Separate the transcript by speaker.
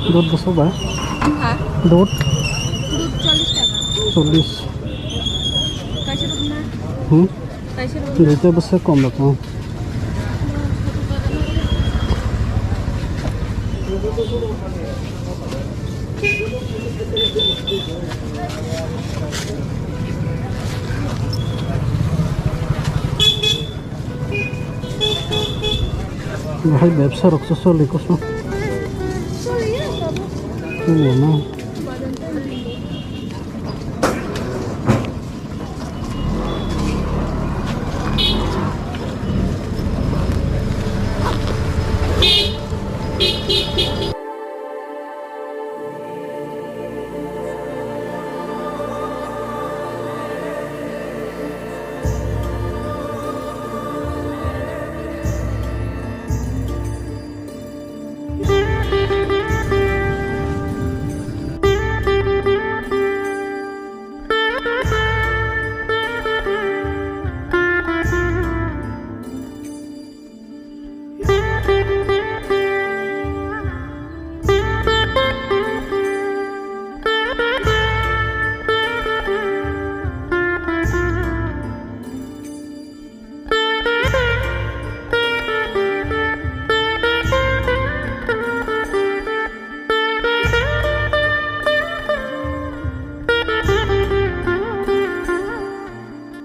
Speaker 1: दूध बसो बा दूध
Speaker 2: 40 টাকা
Speaker 1: 40
Speaker 2: कैसे रुकना कैसे
Speaker 1: দুইটা বছর কম রাখো ভাই ব্যবসা রক্ত চলে কসো চলে না